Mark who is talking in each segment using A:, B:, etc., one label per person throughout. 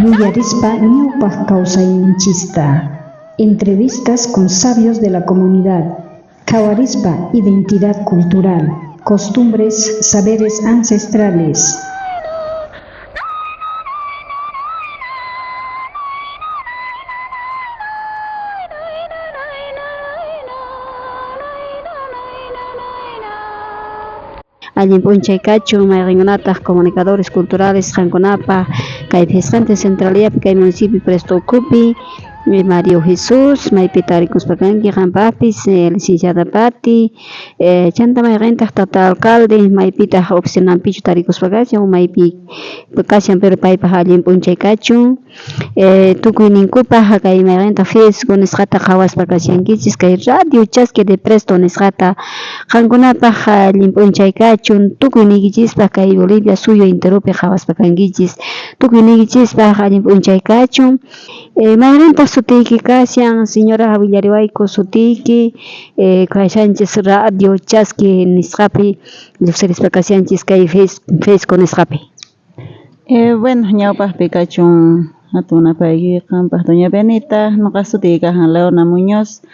A: Villarispa ñawpaq kawsayninchista. Entrevistas con sabios de la comunidad. Kawarispa, identidad cultural, costumbres, saberes ancestrales.
B: Allin punchaykachu mayringunataq comunicadores culturales qankunapa kay fisqantes centralidad kay municipio Presto Ukupi Mario Jesús maypi tarikuspakanki qampapis licenciada Pati chanta mayqintaq tata alcalde maypitaq oficinampichu tarikuspakashan maypi kashan pero paypaq allin punchaykachu tukuy ninkupaq kay mayqintaq Facebook nisqata qawaspakashankichis kay radio Chasqui de Presto nisqata qankunapaq allin punchaykachu tukuy nikichispaq kay Bolivia suyo interupi qhawaspakankichis tukuy nikichispaq allin punchaykachu mayqintaq sutiyki kashan señora Villariwayku sutiyki kashanchis radio Chasqui nisqapi lluqsirispakashanchis kay Facebook nisqapi.
C: Bueno, ñawpaqpi kachun hatunapayki qampaq doña Benita, nuqa sutiyki kajan Leona Muñoz.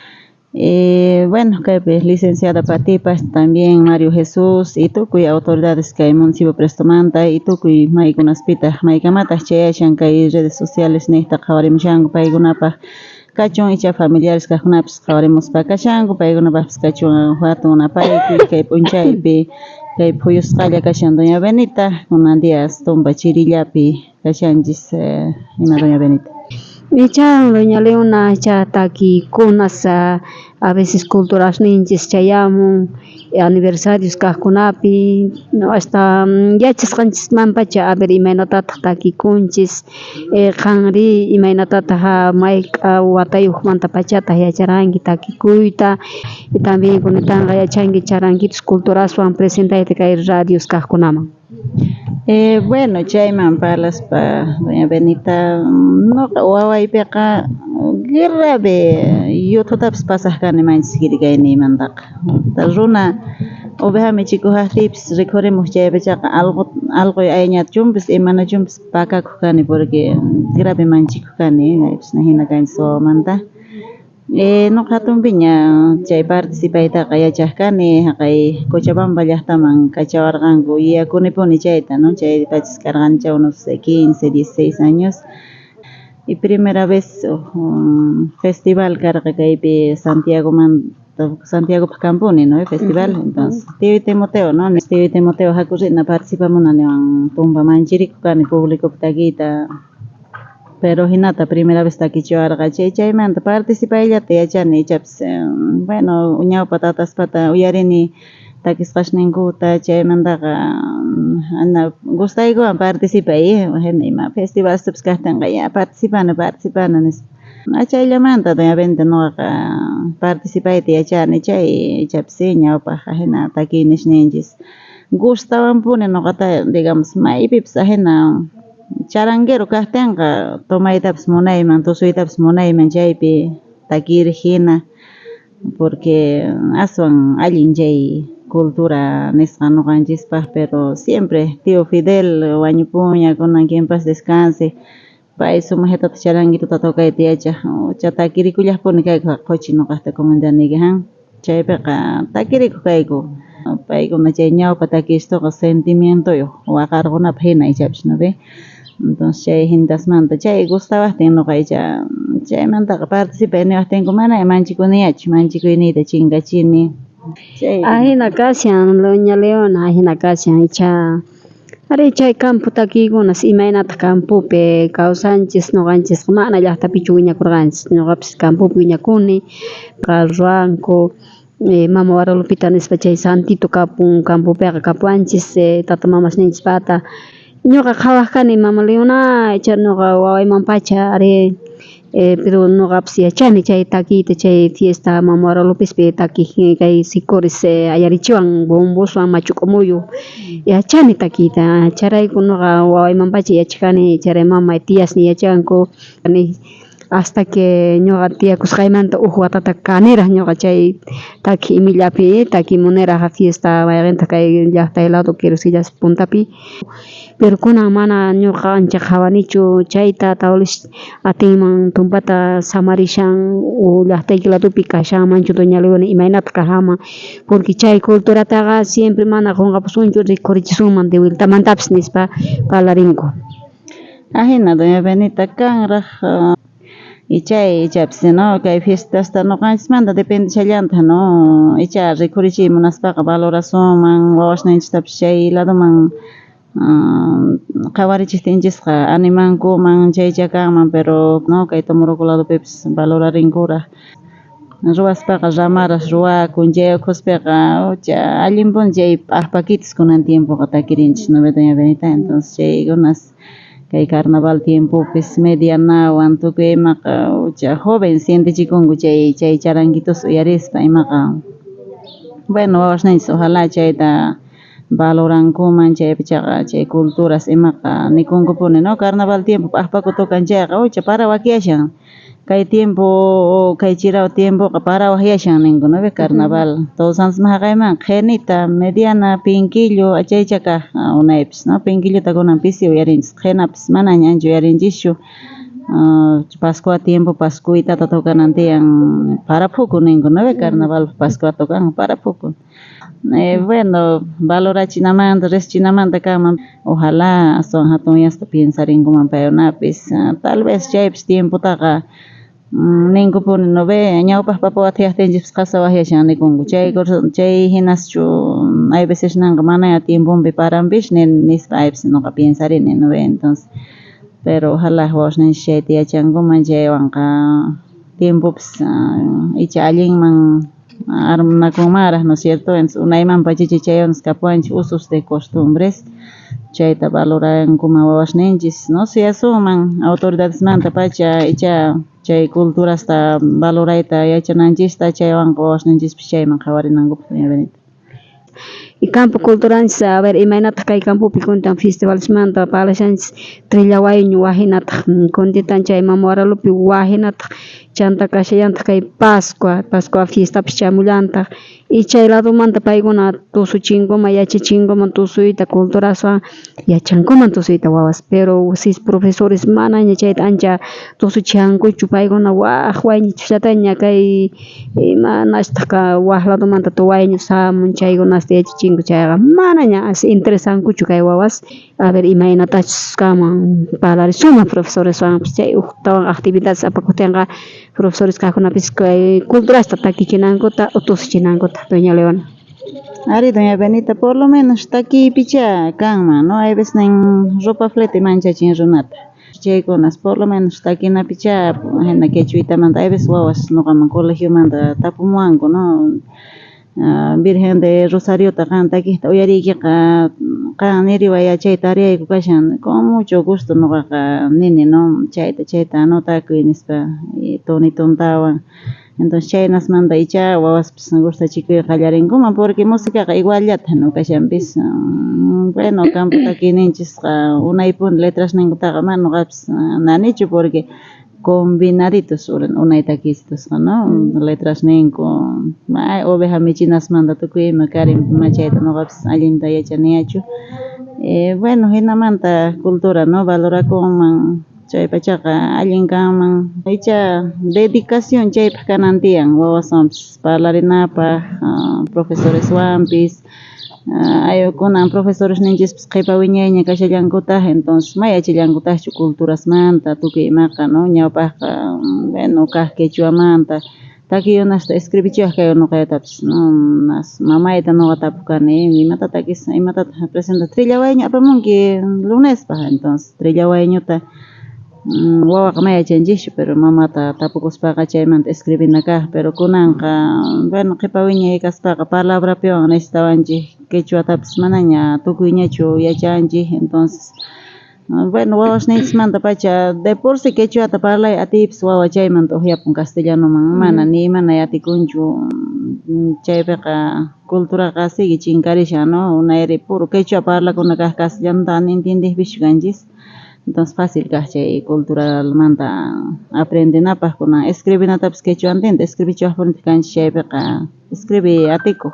C: Bueno, kaypi licenciada Patipas, también Mario Jesús y tukuy autoridades kay municipio Prestomanta y tukuy maykunaspita maykamataq chayashan kay redes sociales niyta qhawarimushanku paykunapaq kachun icha familiares kaqkunapis qhawarimuspakashanku paykunapas kachun hatunapayki kay punchaypi kay phuyusqalla kashan doña Benita kunan días tumpa chirillapi kashanchis ima doña Benita.
B: Icha doña Leona icha takikunas a veces culturas ninchis chayamun aniversarios kaqkunapi no hasta yachasqanchis manpacha a ver imaynatataq takikunchis qanri imaynatataq mayqa watayuqmanta pachataq yacharanki takikuyta y también kunanqa yachanki charankitus culturaswan presentayta kay radios kaqkunaman.
C: Bueno, chayman parlaspa doña Benita nuqa wawaypiqa grave yututapas pasaqkani manchis qillqayninmantaqa runa oveja michikuqaptipas rikhurimuq chaypichaqa algo ayñachunpis imanachunpis pakakuq kani porque grave manchikuq kani hina kanchis wawamanta. Nuqa hatunpiña chay participaytaqa yachaq kani haqay Cochabamba llaqtaman kachawarqanku yakunipuni chayta no chaypachis karqancha unos 15, 16 años y primera vez festival karqa kaypi Santiago Campuni no festival entonces Tiwi Timoteo no Tiwi Timoteo hakurina participamunaniwan tumpa manchirikuq kani público takiyta pero hinata primera vez takichiwarqa chaymanta participayllata yachani ichapas bueno ñawpa tataspata uyarini takisqashninkuta chaymantaqa ana gustaykuwan participay hina ima festivalstapas kaqtinqa ya participana nispa chayllamanta doña Benita nuqaqa participayta yachani chay ichapas ñawpaq hina takinishninchis gustawanpuni nuqata digamos maypipas hina charanguero kaqtinqa tomaytapas munayman tusuytapas munayman chaypi takiriq hina porque aswan allin chay cultura nisqa nuqanchispaq pero siempre tío Fidel wañupuña kunan que en paz descanse pay sumaq hetata charanguituta tukayta yachaq cha takirikullaqpuni kayku quchi nuqaqta comandaniga chaypiqa takirikuq kayku paykuna chay ñawpa takishtuqa sentimientoyuq waqarkunapaq hina ichapish no ve entonces chay hintasmanta chay gustawaqtin nuqa chaymantaqa participay niwaqtinku mana manchikuniyachu manchikuyniyta chinkachini chay
B: hina kashan doña Leona hina kashan icha ari chay campo takikunas imaynata campopi kawsanchis nuqanchis mana llaqtapichu wiñakurqanchis ñuqapis campopi wiñakuni ruanku mama Guaralupita nispa chay santito kapun campopiqa kapuanchis tata mamasninchispata ñuqa qhawaq kani mama Leona icha nuqa wawaymanpacha ari pero nuqapis yachani chay takiyta chay fiesta mama Guaralupespi takiq kay sicores ayarichiwan bomboswan machuq'umuyu yachani takiyta charayku nuqa wawaymanpacha yachaqani charay mama tías ni yachanku hasta que ñuqa tiyakusqaymanta watata kaniraq ñuqa chay taki imillapi taki muniraq fiesta mayqinta kay llaqtay lado Quirosillasi puntapi pero kunan mana ñuqa ancha qhawanichu chayta tawlish atinman tumpata samarishan o llaqtayki ladopi kashanmanchu doña Leona imaynata kajama porque chay culturataqa siempre mana qunqapusunchu rikurichismunman de vueltamantapis nispa parlarinku.
C: Ajina doña Benita kanraq ichapis no kay fiestasta noqanchikmanta depende challanta no icha rikurichiy munaspaqa valoracionman wawashninchiktapish chay ladoman qhawarichiktinchisqa animankuman chaycha kanman pero no kay Tumuruku ladopipis valorarinkuraq ruwaspaqa ramarash ruwakun chay ukhuspiqa allinpun chay p'aqpakitis kunan tiempoqa takirinchik no doña Benita entonces chaykunas kay carnaval tiempopis medianawan tukuy imaqa joven sientichikunku chay charanguitos uyarispa imaqa bueno wawashninchik ojalá chayta valorankuman chaypichaqa chay culturas imaqa nikunkupuni no carnaval tiempo p'aqpaku tukanchayqa para wakyashan kay tiempo kay chiraw tiempoqa para wakyashan ninku no carnaval todos Santos haqayman qhenita mediana pinquillo chaychakaq unaypis no pinquilluta kunan pisi uyarinchik qhenapis manaña ancha uyarinchikchu Pascua tiempo Pascuitata tukanan tiyan parapuku ninku no carnaval Pascua tukan parapuku bueno valorachinamanta riqchinamanta kanman ojalá son hatun yasta pensarinkuman paykunapis tal vez chaypis tiempotaqa ninkupuni no ñawpaq papawa tiyaqtinchikpis qasa wakyashan nikunku chay hinaschu hay veces nanqa mana tiempopi paranpish nispa aypis ñuqa pensarini no entonces pero ojalá wawashninchik chay tiyachankuman chaywanqa tiempopis icha allinman armakunmaraq ¿no es cierto? Entonces unaymanpa chichaywanpas kapuanchik usos de costumbres chayta valorankuman wawashninchik no si asuman autoridadesmanta pacha icha chay culturasta valorayta yachananchikta chaywanqa wawashninchikpis chayman qhawarinankupak doña Benita.
B: Y campo culturanchik a ver imaynata kay campopi kuntan festivalesmanta parlashanchik Trillawayño wahinata kuntitan chay Mama Guadalupe wahinata chanta kashallanta kay Pascua fiestapish chamullanta y chay ladumanta paykuna tusuchinkuman yachachinkuman tusuyta culturaswan yachankuman tusuyta wawas pero si profesores manaña chayta ancha tusuchijankuchu paykuna wayñichullataña kay imanashtaka waq ladumanta tuwayño samun chaykunasta yachachinku chayqa manaña interesankuchu kay wawas a ver imaynatachu kaman parlarishuman profesoreswanpish chay tawan actividades apakutinqa profesores kaqkunapis kay culturasta takichinankuta o tusuchinankuta doña Leona.
C: Ari doña Benita por lo menos takipicha kanman no hay veces nin ropa flete manchachin runata chaykunas por lo menos takinapicha hina quechuitamanta hay veces wawas ñuqaman colegiomanta tapumuwanku no Virgen de Rosariota kan takijta uyariykiqa kan niriwa chay tariyayku kashan con mucho gusto ñuqaqa nini no chayta anotakuy nispa tunituntawan entonces chaynasmanta icha wawaspis gustachikuy qallarinkuman porque musicaqa iguallata no kashanpis bueno campo takininchikqa unaypun letras ninkutaqa mana ñuqapis nanichu porque combinaditos unay takistusqa no letras ninku oveja michinasmanta tukuy ima karinpima chayta ñuqapis allinta yachaniyachu bueno hinamanta cultura no valorakunman chaypachaqa allin kanman icha dedicación chaypaq kanan tiyan wawaswanpis parlarinapaq profesoreswanpis kunan profesores ninchikpis qhipa wiñayña kashallankutaq entonces may achillankutaqchu culturasmanta tukuy imaqa no ñawpaqqa bueno kaq quechuamanta takiyunasta escribichiwaq kay ñuqaytapis no mamayta ñuqa tapukani imatata presenta Trillawayño apamunki lunespaq entonces Trillawayñota wawaqa may achanchikchu pero mamata tapukuspaqa chaymanta escribina kaq pero kunanqa bueno qhipa wiñay kaspaqa palabrapiwan necesitawanchik quechuatapis manaña tukuyñachu yachanchik entonces bueno wawashninchikmanta pacha de por si quechuata parlay atipis wawa chaymanta uhyapun castellanoman mana ni imana yatikunchu chaypiqa culturaqa sigi chinkarisha no unayri puro quechua parlakuna kaq castellanota entiendikpichu kanchis entonces fácil chay cultural manta aprendenapaj kuna escribinatapas quechua antinte escribichuajpunita kanchik chaypiqa escribe atiku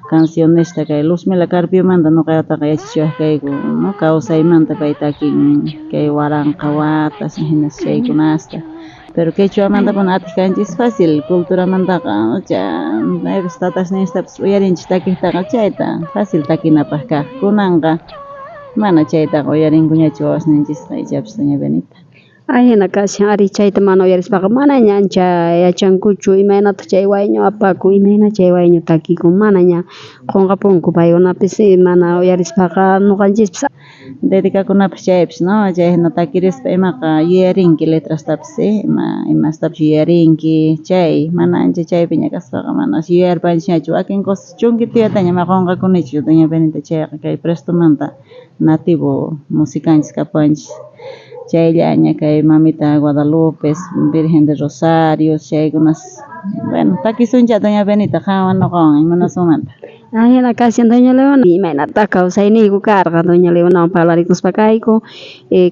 C: canciones kay Luzmila Carpio manta nuqataqa yachachiwajkayku no kawsaymanta pay takin kay waranqa watas hinas chaykunasta pero quechua manta kuna atikanchis fácil cultura mantaqa maypis tatas nistapas uyarinchik takiytaqa chayta fácil takinapaj kaq kunanqa mana chaytaqa uyarinkuñachu wawasninchis aychapas doña Benita.
B: Hina kashan ari chayta mana uyarispaqa mana ña ancha yachankuchu imaynata chay wayñu apaku imayna chay wayñu takiku mana ña qunqapunku paykunapis mana uyarispaqa ñuqanchikpis
C: Dedicakunapas chaypis no chay hina takirispa imaqa yuyarinki letrastapas imastapas yuyarinki chay mana ancha chaypi ña kaspaqa mana yuyarpanchikñachu wakin cosas chunki tiyataña ma qunqakunichu doña Benita chayqa kay Prestomanta nativo musicanchis kapanchis chayllaña kay mamita Guadalupe, Virgen de Rosario, chaykunas bueno takisuncha doña Benita hawan noqon imanasumanta.
B: Hina kashan doña Leona imaynata kawsayniyku karqa doña Leonawan parlaricuspakayku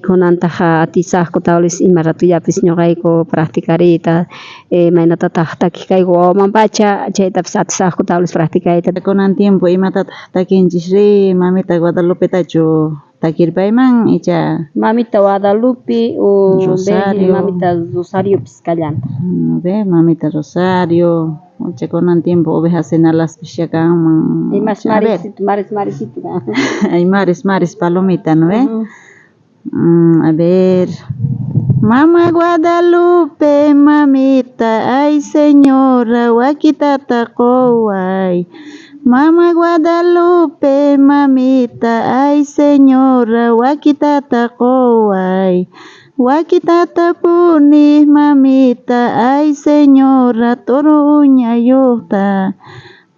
B: kunantaqa atisaqku tawlis ima ratuyapis ñuqayku practicarita maynatataq takiykayku wawamanpacha chaytapas atisaqku tawlis practicayta.
C: Kunan tiempo imatataq takinchikri mamita Guadalupetachu takirpayman icha
B: Mamita Guadalupe o
C: Rosario.
B: Mamita Rosario Piscallanta.
C: Mamita Rosario kunan tiempo ovejas enalas pishakanman
B: Y más marisito.
C: ay maris palomita no ve a ver Mama Guadalupe mamita ay señora wakitata koway Mama Guadalupe mamita ay señora wakitata koway Wakitata puni mamita ay señora toro uñayuta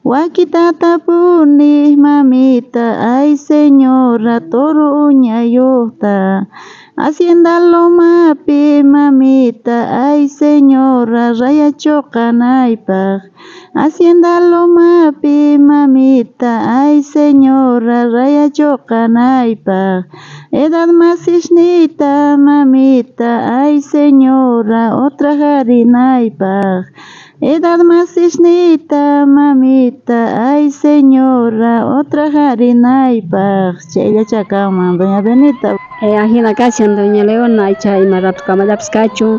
C: Wakitata puni mamita ay señora toro uñayuta Hacienda Lomapi mamita ay señora raya choqanaypaq Hacienda Lomapi mamita ay señora raya choqanaypaq Edad masishnita mamita ay señora otra harinaypaq Edad masishnita mamita ay señora otra harinaypaq chaylla chakaman doña Benita.
B: Hina kashan doña Leona chay maratu kamallapis kachun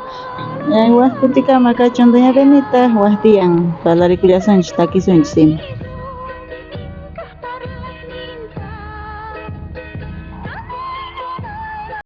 C: Waqtitikama kachun doña Benita waqtiyan parlarikullasonchik takisunchik